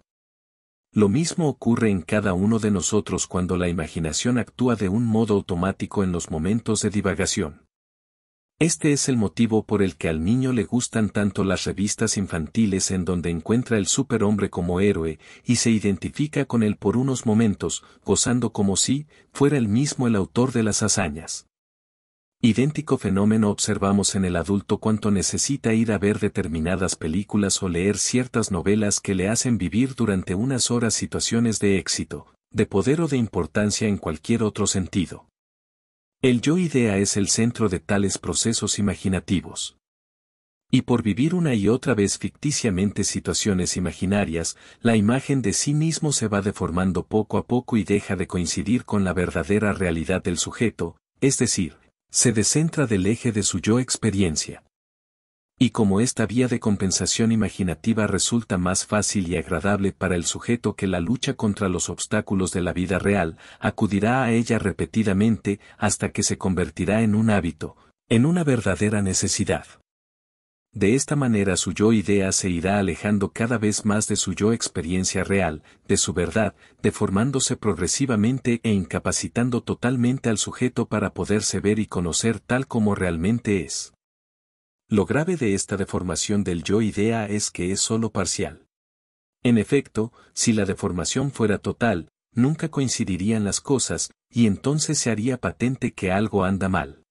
Lo mismo ocurre en cada uno de nosotros cuando la imaginación actúa de un modo automático en los momentos de divagación. Este es el motivo por el que al niño le gustan tanto las revistas infantiles en donde encuentra el superhombre como héroe y se identifica con él por unos momentos, gozando como si fuera él mismo el autor de las hazañas. Idéntico fenómeno observamos en el adulto cuanto necesita ir a ver determinadas películas o leer ciertas novelas que le hacen vivir durante unas horas situaciones de éxito, de poder o de importancia en cualquier otro sentido. El yo-idea es el centro de tales procesos imaginativos. Y por vivir una y otra vez ficticiamente situaciones imaginarias, la imagen de sí mismo se va deformando poco a poco y deja de coincidir con la verdadera realidad del sujeto, es decir, se descentra del eje de su yo experiencia. Y como esta vía de compensación imaginativa resulta más fácil y agradable para el sujeto que la lucha contra los obstáculos de la vida real, acudirá a ella repetidamente hasta que se convertirá en un hábito, en una verdadera necesidad. De esta manera su yo-idea se irá alejando cada vez más de su yo-experiencia real, de su verdad, deformándose progresivamente e incapacitando totalmente al sujeto para poderse ver y conocer tal como realmente es. Lo grave de esta deformación del yo-idea es que es sólo parcial. En efecto, si la deformación fuera total, nunca coincidirían las cosas, y entonces se haría patente que algo anda mal.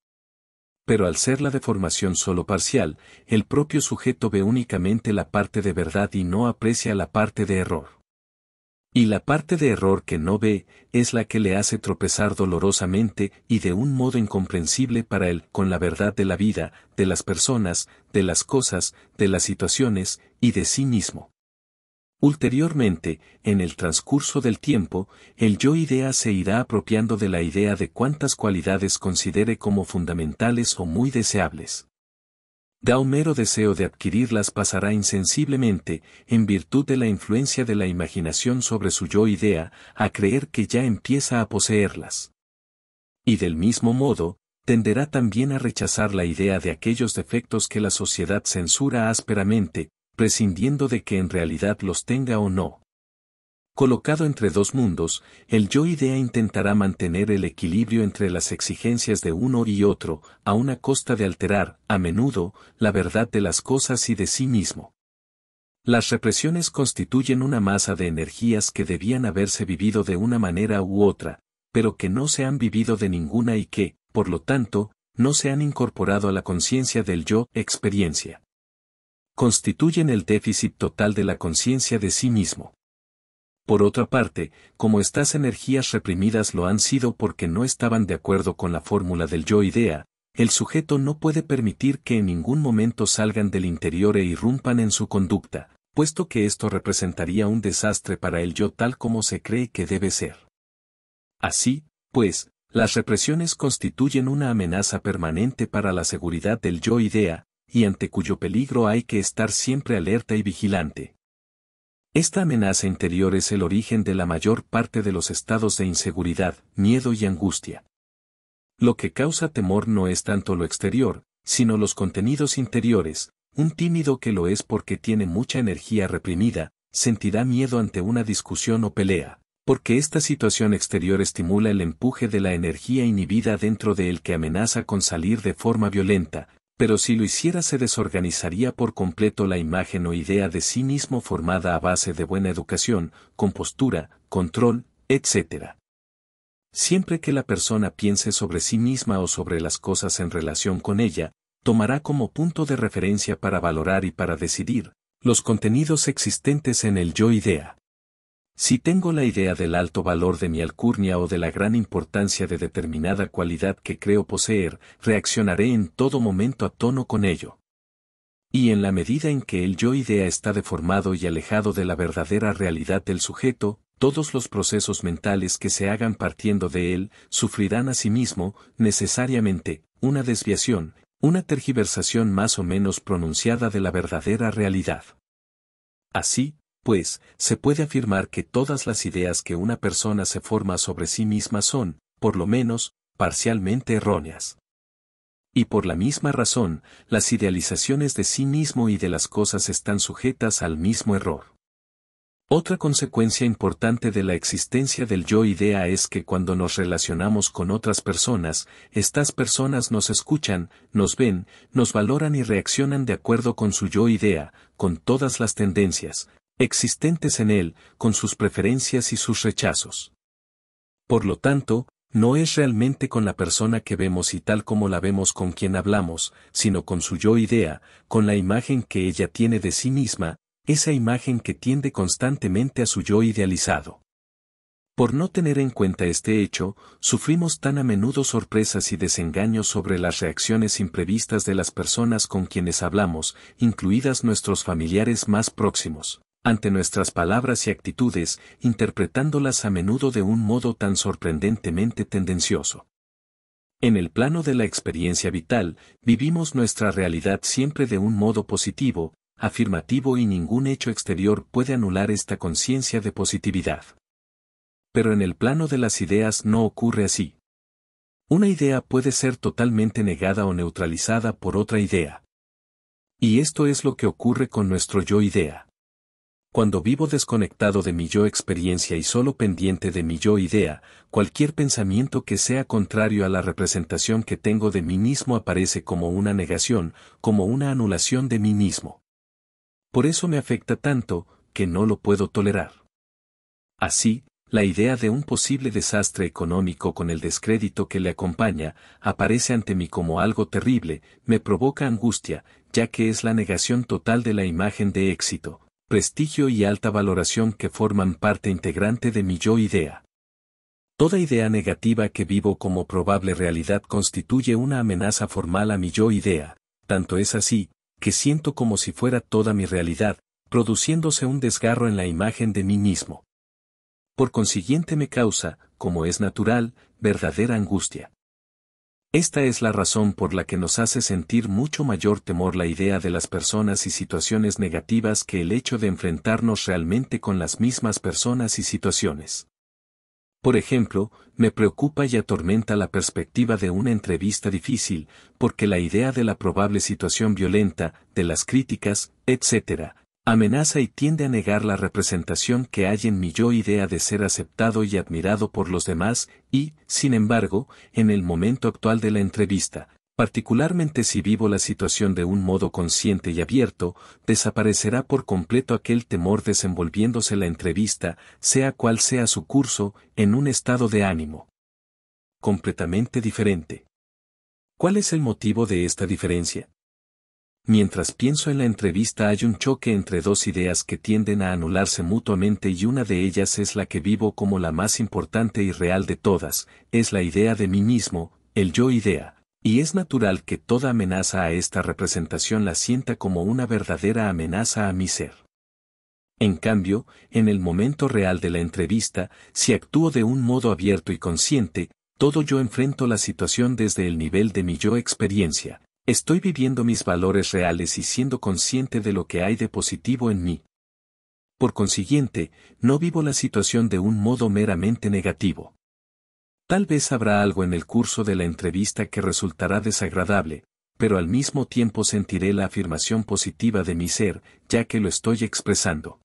Pero al ser la deformación sólo parcial, el propio sujeto ve únicamente la parte de verdad y no aprecia la parte de error. Y la parte de error que no ve, es la que le hace tropezar dolorosamente y de un modo incomprensible para él con la verdad de la vida, de las personas, de las cosas, de las situaciones, y de sí mismo. Ulteriormente, en el transcurso del tiempo, el yo-idea se irá apropiando de la idea de cuantas cualidades considere como fundamentales o muy deseables. Da un mero deseo de adquirirlas pasará insensiblemente, en virtud de la influencia de la imaginación sobre su yo-idea, a creer que ya empieza a poseerlas. Y del mismo modo, tenderá también a rechazar la idea de aquellos defectos que la sociedad censura ásperamente, prescindiendo de que en realidad los tenga o no. Colocado entre dos mundos, el yo-idea intentará mantener el equilibrio entre las exigencias de uno y otro, a una costa de alterar, a menudo, la verdad de las cosas y de sí mismo. Las represiones constituyen una masa de energías que debían haberse vivido de una manera u otra, pero que no se han vivido de ninguna y que, por lo tanto, no se han incorporado a la conciencia del yo-experiencia. Constituyen el déficit total de la conciencia de sí mismo. Por otra parte, como estas energías reprimidas lo han sido porque no estaban de acuerdo con la fórmula del yo-idea, el sujeto no puede permitir que en ningún momento salgan del interior e irrumpan en su conducta, puesto que esto representaría un desastre para el yo tal como se cree que debe ser. Así, pues, las represiones constituyen una amenaza permanente para la seguridad del yo-idea, y ante cuyo peligro hay que estar siempre alerta y vigilante. Esta amenaza interior es el origen de la mayor parte de los estados de inseguridad, miedo y angustia. Lo que causa temor no es tanto lo exterior, sino los contenidos interiores. Un tímido que lo es porque tiene mucha energía reprimida, sentirá miedo ante una discusión o pelea, porque esta situación exterior estimula el empuje de la energía inhibida dentro de él que amenaza con salir de forma violenta, pero si lo hiciera se desorganizaría por completo la imagen o idea de sí mismo formada a base de buena educación, compostura, control, etc. Siempre que la persona piense sobre sí misma o sobre las cosas en relación con ella, tomará como punto de referencia para valorar y para decidir los contenidos existentes en el yo-idea. Si tengo la idea del alto valor de mi alcurnia o de la gran importancia de determinada cualidad que creo poseer, reaccionaré en todo momento a tono con ello. Y en la medida en que el yo-idea está deformado y alejado de la verdadera realidad del sujeto, todos los procesos mentales que se hagan partiendo de él sufrirán asimismo, necesariamente, una desviación, una tergiversación más o menos pronunciada de la verdadera realidad. Así, pues, se puede afirmar que todas las ideas que una persona se forma sobre sí misma son, por lo menos, parcialmente erróneas. Y por la misma razón, las idealizaciones de sí mismo y de las cosas están sujetas al mismo error. Otra consecuencia importante de la existencia del yo-idea es que cuando nos relacionamos con otras personas, estas personas nos escuchan, nos ven, nos valoran y reaccionan de acuerdo con su yo-idea, con todas las tendencias existentes en él, con sus preferencias y sus rechazos. Por lo tanto, no es realmente con la persona que vemos y tal como la vemos con quien hablamos, sino con su yo-idea, con la imagen que ella tiene de sí misma, esa imagen que tiende constantemente a su yo idealizado. Por no tener en cuenta este hecho, sufrimos tan a menudo sorpresas y desengaños sobre las reacciones imprevistas de las personas con quienes hablamos, incluidas nuestros familiares más próximos, ante nuestras palabras y actitudes, interpretándolas a menudo de un modo tan sorprendentemente tendencioso. En el plano de la experiencia vital, vivimos nuestra realidad siempre de un modo positivo, afirmativo y ningún hecho exterior puede anular esta conciencia de positividad. Pero en el plano de las ideas no ocurre así. Una idea puede ser totalmente negada o neutralizada por otra idea. Y esto es lo que ocurre con nuestro yo-idea. Cuando vivo desconectado de mi yo-experiencia y solo pendiente de mi yo-idea, cualquier pensamiento que sea contrario a la representación que tengo de mí mismo aparece como una negación, como una anulación de mí mismo. Por eso me afecta tanto, que no lo puedo tolerar. Así, la idea de un posible desastre económico con el descrédito que le acompaña, aparece ante mí como algo terrible, me provoca angustia, ya que es la negación total de la imagen de éxito, prestigio y alta valoración que forman parte integrante de mi yo-idea. Toda idea negativa que vivo como probable realidad constituye una amenaza formal a mi yo-idea, tanto es así, que siento como si fuera toda mi realidad, produciéndose un desgarro en la imagen de mí mismo. Por consiguiente me causa, como es natural, verdadera angustia. Esta es la razón por la que nos hace sentir mucho mayor temor la idea de las personas y situaciones negativas que el hecho de enfrentarnos realmente con las mismas personas y situaciones. Por ejemplo, me preocupa y atormenta la perspectiva de una entrevista difícil, porque la idea de la probable situación violenta, de las críticas, etc., amenaza y tiende a negar la representación que hay en mi yo-idea de ser aceptado y admirado por los demás, y, sin embargo, en el momento actual de la entrevista, particularmente si vivo la situación de un modo consciente y abierto, desaparecerá por completo aquel temor desenvolviéndose la entrevista, sea cual sea su curso, en un estado de ánimo completamente diferente. ¿Cuál es el motivo de esta diferencia? Mientras pienso en la entrevista hay un choque entre dos ideas que tienden a anularse mutuamente y una de ellas es la que vivo como la más importante y real de todas, es la idea de mí mismo, el yo-idea. Y es natural que toda amenaza a esta representación la sienta como una verdadera amenaza a mi ser. En cambio, en el momento real de la entrevista, si actúo de un modo abierto y consciente, todo yo enfrento la situación desde el nivel de mi yo-experiencia. Estoy viviendo mis valores reales y siendo consciente de lo que hay de positivo en mí. Por consiguiente, no vivo la situación de un modo meramente negativo. Tal vez habrá algo en el curso de la entrevista que resultará desagradable, pero al mismo tiempo sentiré la afirmación positiva de mi ser, ya que lo estoy expresando.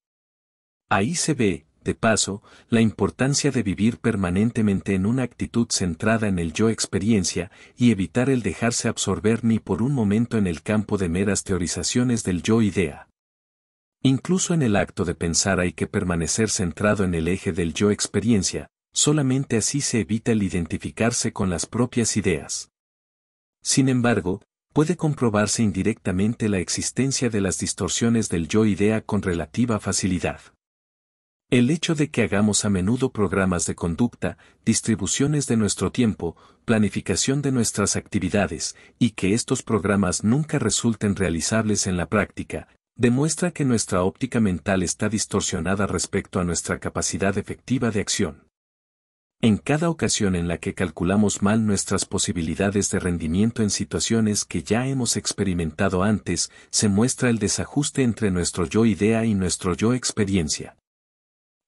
Ahí se ve, de paso, la importancia de vivir permanentemente en una actitud centrada en el yo experiencia y evitar el dejarse absorber ni por un momento en el campo de meras teorizaciones del yo idea. Incluso en el acto de pensar hay que permanecer centrado en el eje del yo experiencia, solamente así se evita el identificarse con las propias ideas. Sin embargo, puede comprobarse indirectamente la existencia de las distorsiones del yo idea con relativa facilidad. El hecho de que hagamos a menudo programas de conducta, distribuciones de nuestro tiempo, planificación de nuestras actividades, y que estos programas nunca resulten realizables en la práctica, demuestra que nuestra óptica mental está distorsionada respecto a nuestra capacidad efectiva de acción. En cada ocasión en la que calculamos mal nuestras posibilidades de rendimiento en situaciones que ya hemos experimentado antes, se muestra el desajuste entre nuestro yo idea y nuestro yo experiencia.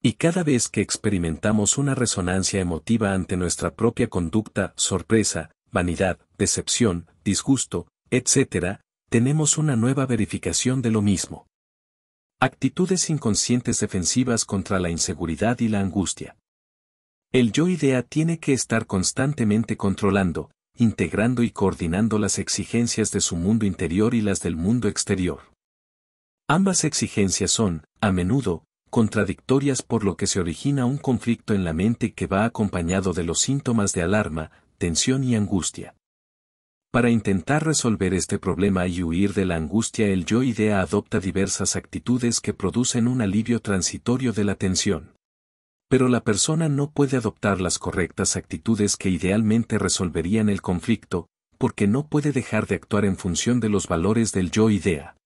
Y cada vez que experimentamos una resonancia emotiva ante nuestra propia conducta, sorpresa, vanidad, decepción, disgusto, etc., tenemos una nueva verificación de lo mismo. Actitudes inconscientes defensivas contra la inseguridad y la angustia. El yo idea tiene que estar constantemente controlando, integrando y coordinando las exigencias de su mundo interior y las del mundo exterior. Ambas exigencias son, a menudo, contradictorias por lo que se origina un conflicto en la mente que va acompañado de los síntomas de alarma, tensión y angustia. Para intentar resolver este problema y huir de la angustia, el yo idea adopta diversas actitudes que producen un alivio transitorio de la tensión. Pero la persona no puede adoptar las correctas actitudes que idealmente resolverían el conflicto, porque no puede dejar de actuar en función de los valores del yo idea.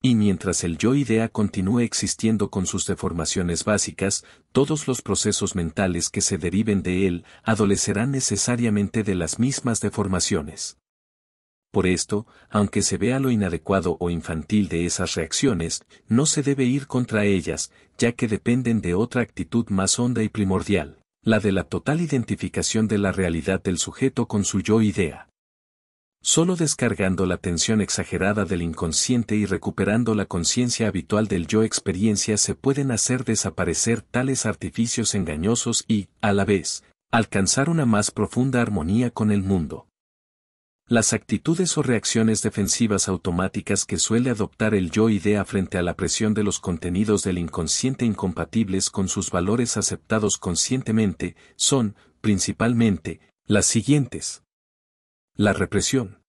Y mientras el yo idea continúe existiendo con sus deformaciones básicas, todos los procesos mentales que se deriven de él adolecerán necesariamente de las mismas deformaciones. Por esto, aunque se vea lo inadecuado o infantil de esas reacciones, no se debe ir contra ellas, ya que dependen de otra actitud más honda y primordial, la de la total identificación de la realidad del sujeto con su yo idea. Solo descargando la tensión exagerada del inconsciente y recuperando la conciencia habitual del yo experiencia se pueden hacer desaparecer tales artificios engañosos y, a la vez, alcanzar una más profunda armonía con el mundo. Las actitudes o reacciones defensivas automáticas que suele adoptar el yo idea frente a la presión de los contenidos del inconsciente incompatibles con sus valores aceptados conscientemente, son, principalmente, las siguientes: la represión,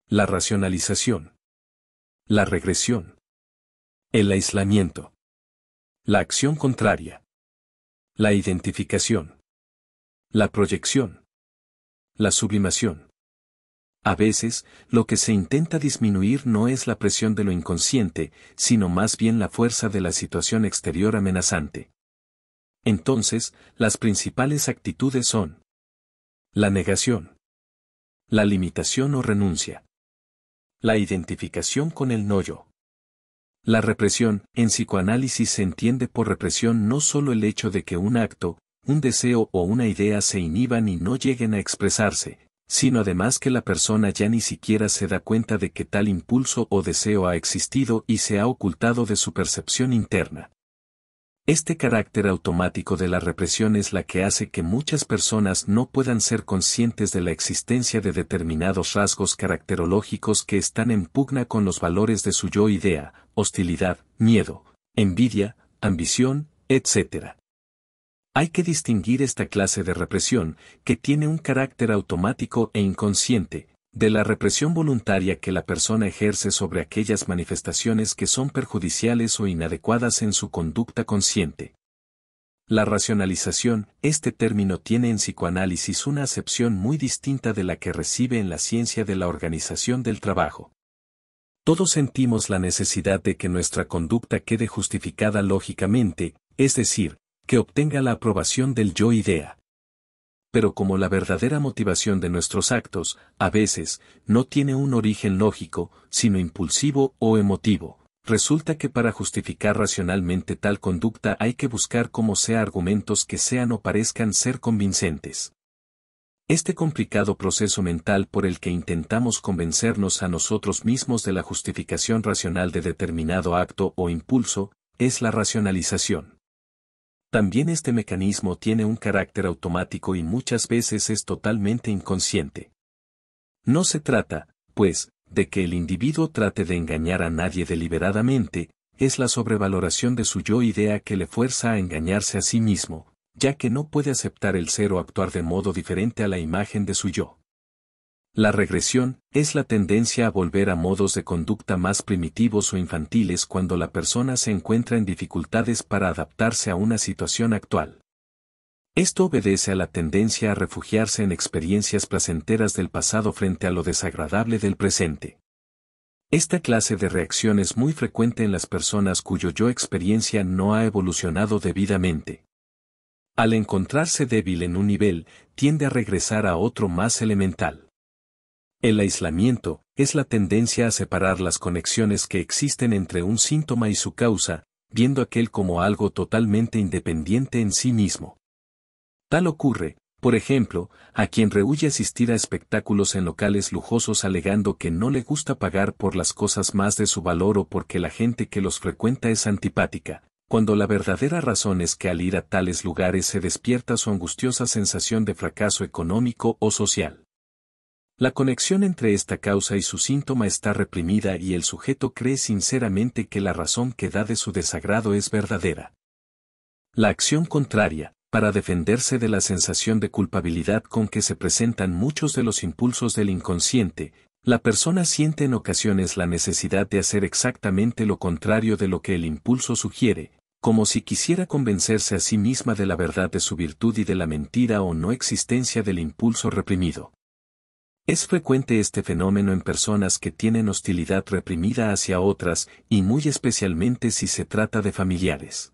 la racionalización, la regresión, el aislamiento, la acción contraria, la identificación, la proyección, la sublimación. A veces, lo que se intenta disminuir no es la presión de lo inconsciente, sino más bien la fuerza de la situación exterior amenazante. Entonces, las principales actitudes son: la negación, la limitación o renuncia, la identificación con el no-yo. La represión, en psicoanálisis se entiende por represión no solo el hecho de que un acto, un deseo o una idea se inhiban y no lleguen a expresarse, sino además que la persona ya ni siquiera se da cuenta de que tal impulso o deseo ha existido y se ha ocultado de su percepción interna. Este carácter automático de la represión es la que hace que muchas personas no puedan ser conscientes de la existencia de determinados rasgos caracterológicos que están en pugna con los valores de su yo idea: hostilidad, miedo, envidia, ambición, etc. Hay que distinguir esta clase de represión, que tiene un carácter automático e inconsciente, de la represión voluntaria que la persona ejerce sobre aquellas manifestaciones que son perjudiciales o inadecuadas en su conducta consciente. La racionalización, este término tiene en psicoanálisis una acepción muy distinta de la que recibe en la ciencia de la organización del trabajo. Todos sentimos la necesidad de que nuestra conducta quede justificada lógicamente, es decir, que obtenga la aprobación del yo idea. Pero como la verdadera motivación de nuestros actos, a veces, no tiene un origen lógico, sino impulsivo o emotivo, resulta que para justificar racionalmente tal conducta hay que buscar como sea argumentos que sean o parezcan ser convincentes. Este complicado proceso mental por el que intentamos convencernos a nosotros mismos de la justificación racional de determinado acto o impulso, es la racionalización. También este mecanismo tiene un carácter automático y muchas veces es totalmente inconsciente. No se trata, pues, de que el individuo trate de engañar a nadie deliberadamente, es la sobrevaloración de su yo-idea que le fuerza a engañarse a sí mismo, ya que no puede aceptar el ser o actuar de modo diferente a la imagen de su yo. La regresión es la tendencia a volver a modos de conducta más primitivos o infantiles cuando la persona se encuentra en dificultades para adaptarse a una situación actual. Esto obedece a la tendencia a refugiarse en experiencias placenteras del pasado frente a lo desagradable del presente. Esta clase de reacción es muy frecuente en las personas cuyo yo experiencia no ha evolucionado debidamente. Al encontrarse débil en un nivel, tiende a regresar a otro más elemental. El aislamiento es la tendencia a separar las conexiones que existen entre un síntoma y su causa, viendo aquel como algo totalmente independiente en sí mismo. Tal ocurre, por ejemplo, a quien rehúye asistir a espectáculos en locales lujosos alegando que no le gusta pagar por las cosas más de su valor o porque la gente que los frecuenta es antipática, cuando la verdadera razón es que al ir a tales lugares se despierta su angustiosa sensación de fracaso económico o social. La conexión entre esta causa y su síntoma está reprimida y el sujeto cree sinceramente que la razón que da de su desagrado es verdadera. La acción contraria, para defenderse de la sensación de culpabilidad con que se presentan muchos de los impulsos del inconsciente, la persona siente en ocasiones la necesidad de hacer exactamente lo contrario de lo que el impulso sugiere, como si quisiera convencerse a sí misma de la verdad de su virtud y de la mentira o no existencia del impulso reprimido. Es frecuente este fenómeno en personas que tienen hostilidad reprimida hacia otras, y muy especialmente si se trata de familiares.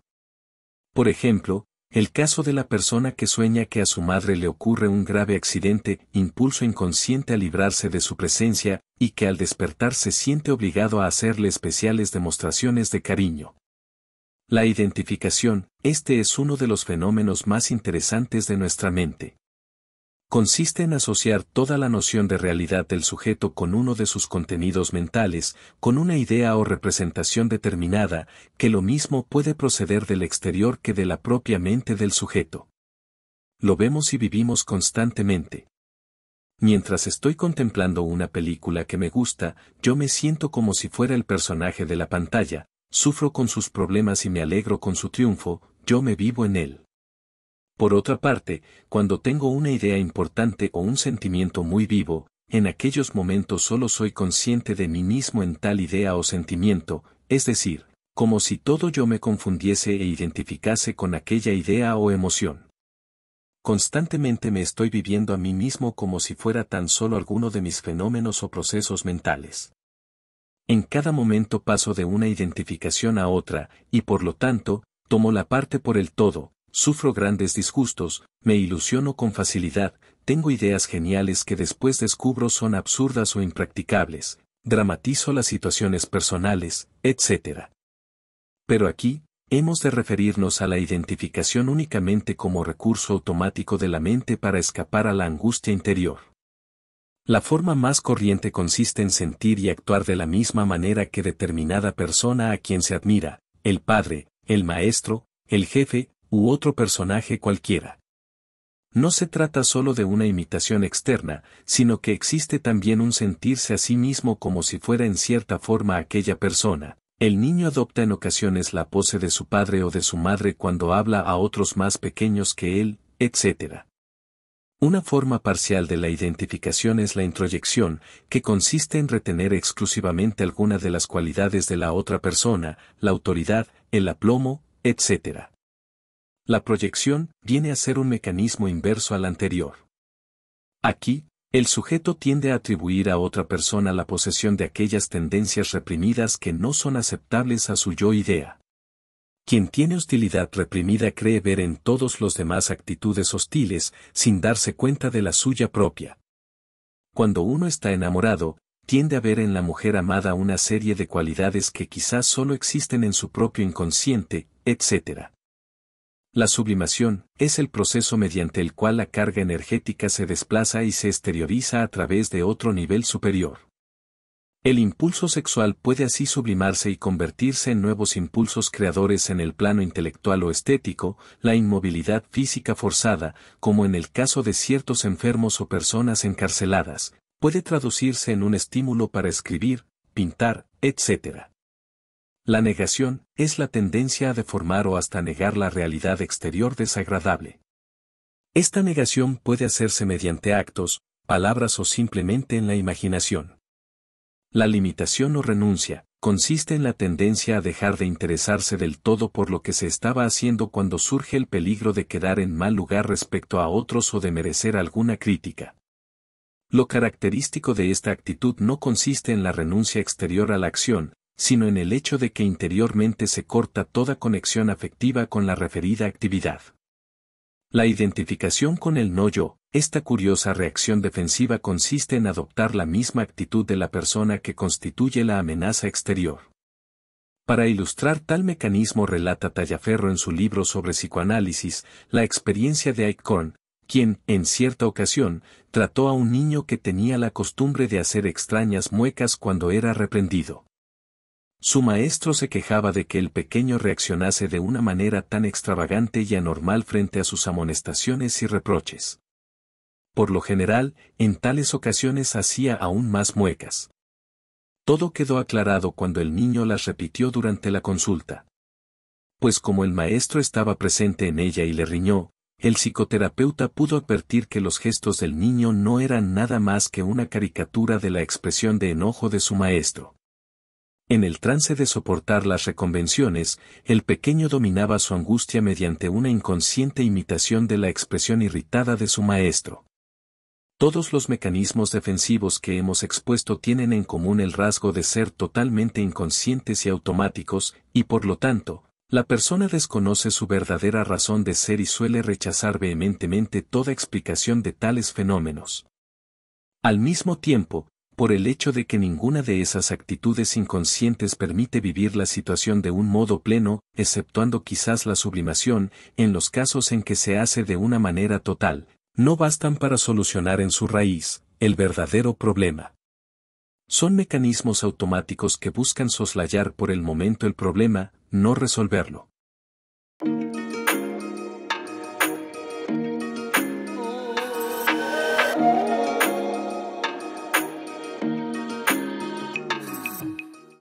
Por ejemplo, el caso de la persona que sueña que a su madre le ocurre un grave accidente, impulso inconsciente a librarse de su presencia, y que al despertar se siente obligado a hacerle especiales demostraciones de cariño. La identificación, este es uno de los fenómenos más interesantes de nuestra mente. Consiste en asociar toda la noción de realidad del sujeto con uno de sus contenidos mentales, con una idea o representación determinada, que lo mismo puede proceder del exterior que de la propia mente del sujeto. Lo vemos y vivimos constantemente. Mientras estoy contemplando una película que me gusta, yo me siento como si fuera el personaje de la pantalla, sufro con sus problemas y me alegro con su triunfo, yo me vivo en él. Por otra parte, cuando tengo una idea importante o un sentimiento muy vivo, en aquellos momentos solo soy consciente de mí mismo en tal idea o sentimiento, es decir, como si todo yo me confundiese e identificase con aquella idea o emoción. Constantemente me estoy viviendo a mí mismo como si fuera tan solo alguno de mis fenómenos o procesos mentales. En cada momento paso de una identificación a otra, y por lo tanto, tomo la parte por el todo. Sufro grandes disgustos, me ilusiono con facilidad, tengo ideas geniales que después descubro son absurdas o impracticables, dramatizo las situaciones personales, etc. Pero aquí, hemos de referirnos a la identificación únicamente como recurso automático de la mente para escapar a la angustia interior. La forma más corriente consiste en sentir y actuar de la misma manera que determinada persona a quien se admira, el padre, el maestro, el jefe, u otro personaje cualquiera. No se trata solo de una imitación externa, sino que existe también un sentirse a sí mismo como si fuera en cierta forma aquella persona. El niño adopta en ocasiones la pose de su padre o de su madre cuando habla a otros más pequeños que él, etc. Una forma parcial de la identificación es la introyección, que consiste en retener exclusivamente alguna de las cualidades de la otra persona, la autoridad, el aplomo, etc. La proyección viene a ser un mecanismo inverso al anterior. Aquí, el sujeto tiende a atribuir a otra persona la posesión de aquellas tendencias reprimidas que no son aceptables a su yo-idea. Quien tiene hostilidad reprimida cree ver en todos los demás actitudes hostiles, sin darse cuenta de la suya propia. Cuando uno está enamorado, tiende a ver en la mujer amada una serie de cualidades que quizás solo existen en su propio inconsciente, etc. La sublimación es el proceso mediante el cual la carga energética se desplaza y se exterioriza a través de otro nivel superior. El impulso sexual puede así sublimarse y convertirse en nuevos impulsos creadores en el plano intelectual o estético. La inmovilidad física forzada, como en el caso de ciertos enfermos o personas encarceladas, puede traducirse en un estímulo para escribir, pintar, etc. La negación es la tendencia a deformar o hasta negar la realidad exterior desagradable. Esta negación puede hacerse mediante actos, palabras o simplemente en la imaginación. La limitación o renuncia consiste en la tendencia a dejar de interesarse del todo por lo que se estaba haciendo cuando surge el peligro de quedar en mal lugar respecto a otros o de merecer alguna crítica. Lo característico de esta actitud no consiste en la renuncia exterior a la acción, sino en el hecho de que interiormente se corta toda conexión afectiva con la referida actividad. La identificación con el no-yo, esta curiosa reacción defensiva consiste en adoptar la misma actitud de la persona que constituye la amenaza exterior. Para ilustrar tal mecanismo relata Tallaferro en su libro sobre psicoanálisis, la experiencia de Eichhorn, quien, en cierta ocasión, trató a un niño que tenía la costumbre de hacer extrañas muecas cuando era reprendido. Su maestro se quejaba de que el pequeño reaccionase de una manera tan extravagante y anormal frente a sus amonestaciones y reproches. Por lo general, en tales ocasiones hacía aún más muecas. Todo quedó aclarado cuando el niño las repitió durante la consulta. Pues como el maestro estaba presente en ella y le riñó, el psicoterapeuta pudo advertir que los gestos del niño no eran nada más que una caricatura de la expresión de enojo de su maestro. En el trance de soportar las reconvenciones, el pequeño dominaba su angustia mediante una inconsciente imitación de la expresión irritada de su maestro. Todos los mecanismos defensivos que hemos expuesto tienen en común el rasgo de ser totalmente inconscientes y automáticos, y por lo tanto, la persona desconoce su verdadera razón de ser y suele rechazar vehementemente toda explicación de tales fenómenos. Al mismo tiempo, por el hecho de que ninguna de esas actitudes inconscientes permite vivir la situación de un modo pleno, exceptuando quizás la sublimación, en los casos en que se hace de una manera total, no bastan para solucionar en su raíz el verdadero problema. Son mecanismos automáticos que buscan soslayar por el momento el problema, no resolverlo.